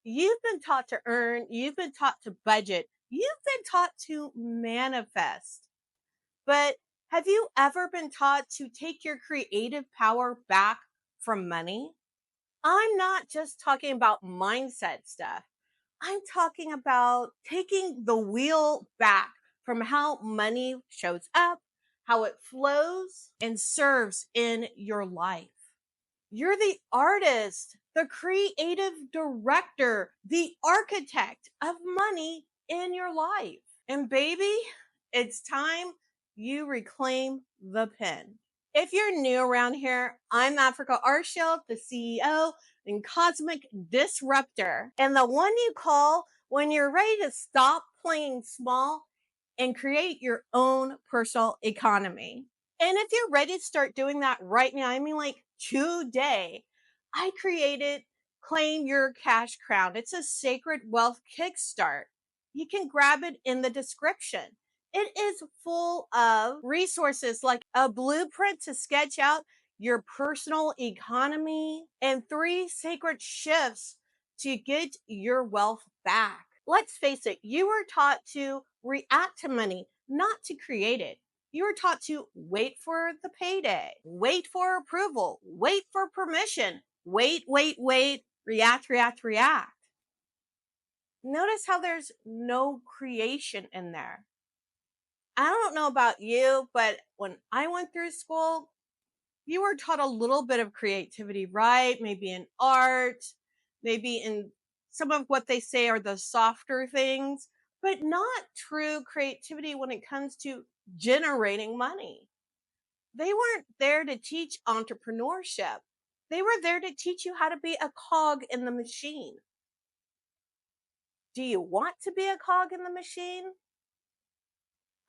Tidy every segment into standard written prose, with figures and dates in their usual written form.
You've been taught to earn, you've been taught to budget, you've been taught to manifest. But have you ever been taught to take your creative power back from money? I'm not just talking about mindset stuff. I'm talking about taking the wheel back from how money shows up, how it flows and serves in your life. You're the artist, the creative director, the architect of money in your life. And baby, it's time you reclaim the pen. If you're new around here, I'm Africa Archield, the CEO and cosmic disruptor, and the one you call when you're ready to stop playing small and create your own personal economy. And if you're ready to start doing that right now, I mean, like today, I created Claim Your Cash Crown. It's a sacred wealth kickstart. You can grab it in the description. It is full of resources like a blueprint to sketch out your personal economy and 3 sacred shifts to get your wealth back. Let's face it, you were taught to react to money, not to create it. You were taught to wait for the payday, wait for approval, wait for permission, wait, react. Notice how there's no creation in there. I don't know about you, but when I went through school, you were taught a little bit of creativity, right? Maybe in art, maybe in some of what they say are the softer things, but not true creativity when it comes to generating money. They weren't there to teach entrepreneurship. They were there to teach you how to be a cog in the machine. Do you want to be a cog in the machine?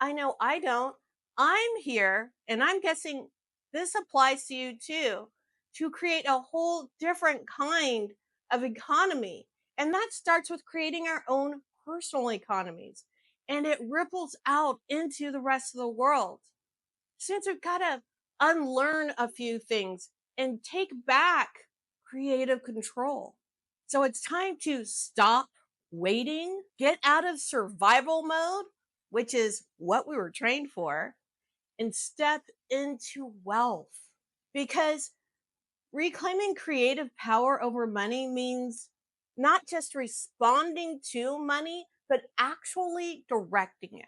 I know I don't. I'm here, and I'm guessing this applies to you too, to create a whole different kind of economy. And that starts with creating our own personal economies. And it ripples out into the rest of the world. Since we've got to unlearn a few things and take back creative control. So it's time to stop waiting, get out of survival mode, which is what we were trained for, and step into wealth. Because reclaiming creative power over money means not just responding to money, but actually directing it.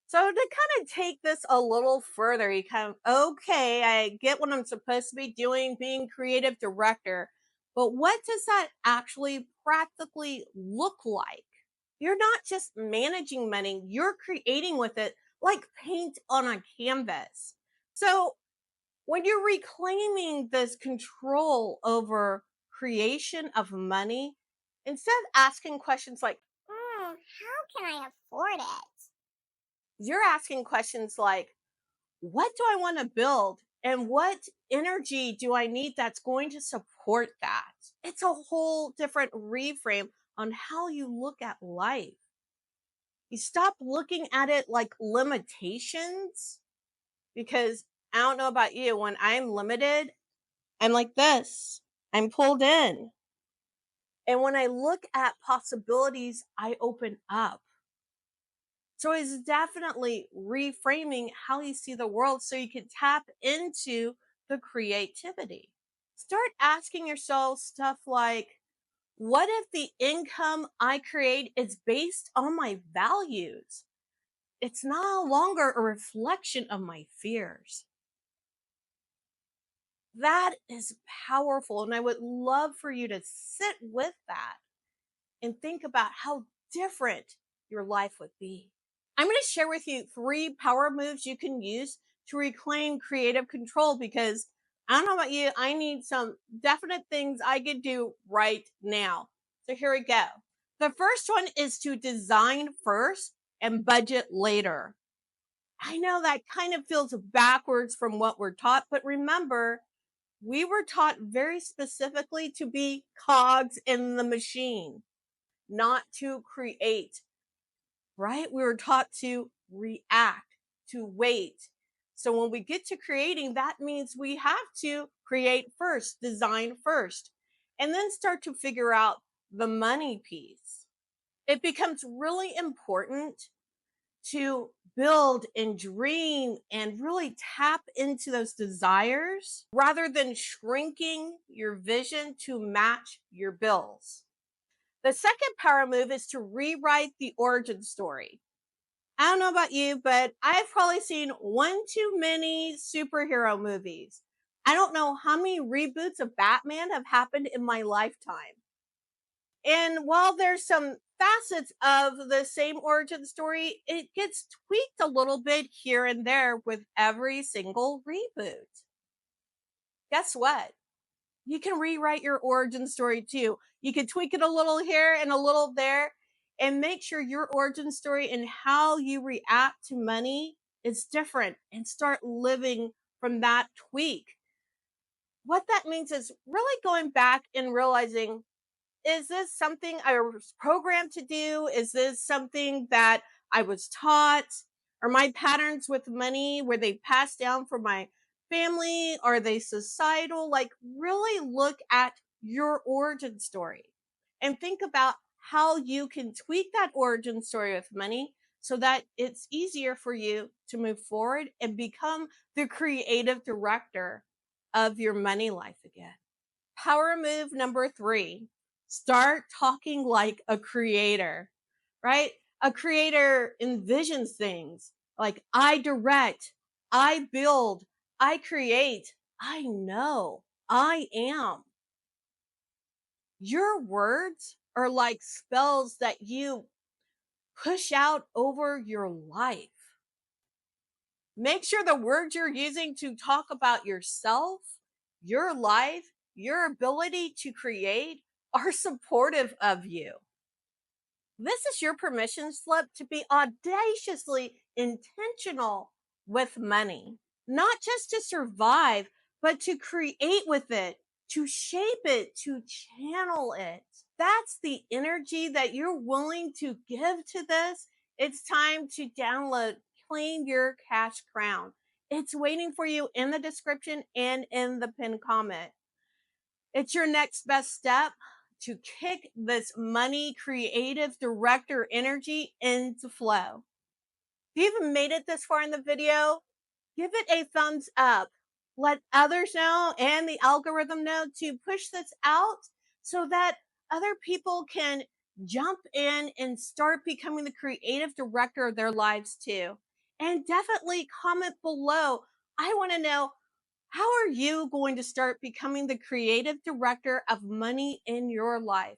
So to kind of take this a little further, you kind of, okay, I get what I'm supposed to be doing, being creative director, but what does that actually practically look like? You're not just managing money, you're creating with it like paint on a canvas. So when you're reclaiming this control over creation of money, instead of asking questions like, How can I afford it? you're asking questions like, what do I want to build? And what energy do I need that's going to support that? It's a whole different reframe on how you look at life. You stop looking at it like limitations because I don't know about you, when I'm limited, I'm like this. I'm pulled in. And when I look at possibilities, I open up. So it's definitely reframing how you see the world so you can tap into the creativity. Start asking yourself stuff like, what if the income I create is based on my values? It's no longer a reflection of my fears. That is powerful. And I would love for you to sit with that and think about how different your life would be. I'm going to share with you 3 power moves you can use to reclaim creative control because I don't know about you, I need some definite things I could do right now. So here we go. The first one is to design first and budget later. I know that kind of feels backwards from what we're taught, but remember, we were taught very specifically to be cogs in the machine, not to create, right? We were taught to react, to wait. So when we get to creating, that means we have to create first, design first, and then start to figure out the money piece. It becomes really important to build and dream and really tap into those desires rather than shrinking your vision to match your bills. The second power move is to rewrite the origin story. I don't know about you, but I've probably seen one too many superhero movies. I don't know how many reboots of Batman have happened in my lifetime. And while there's some facets of the same origin story, it gets tweaked a little bit here and there with every single reboot. Guess what? You can rewrite your origin story too. You can tweak it a little here and a little there and make sure your origin story and how you react to money is different and start living from that tweak. What that means is really going back and realizing, is this something I was programmed to do? Is this something that I was taught? Are my patterns with money, were they passed down from my family? Are they societal? Like, really look at your origin story and think about how you can tweak that origin story with money so that it's easier for you to move forward and become the creative director of your money life again. Power move number 3, start talking like a creator, right? A creator envisions things like I direct, I build, I create, I know, I am. Your words are like spells that you push out over your life. Make sure the words you're using to talk about yourself, your life, your ability to create are supportive of you. This is your permission slip to be audaciously intentional with money, not just to survive, but to create with it, to shape it, to channel it. That's the energy that you're willing to give to this. It's time to download Claim Your Cash Crown. It's waiting for you in the description and in the pinned comment. It's your next best step to kick this money creative director energy into flow. If you haven't made it this far in the video, give it a thumbs up. Let others know and the algorithm know to push this out so that other people can jump in and start becoming the creative director of their lives too. And definitely comment below. I want to know, how are you going to start becoming the creative director of money in your life?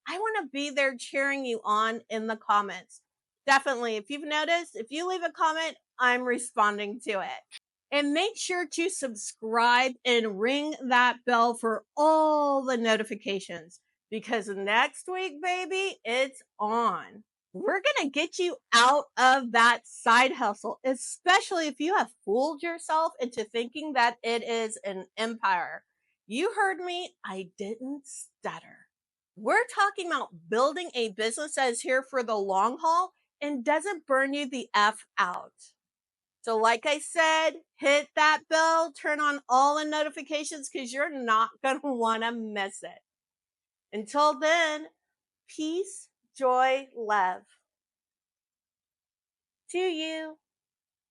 I want to be there cheering you on in the comments. Definitely, if you've noticed, if you leave a comment, I'm responding to it. And make sure to subscribe and ring that bell for all the notifications because next week, baby, it's on. We're going to get you out of that side hustle, especially if you have fooled yourself into thinking that it is an empire. You heard me. I didn't stutter. We're talking about building a business that is here for the long haul and doesn't burn you the F out. So like I said, hit that bell, turn on all the notifications because you're not going to want to miss it. Until then, peace, joy, love to you.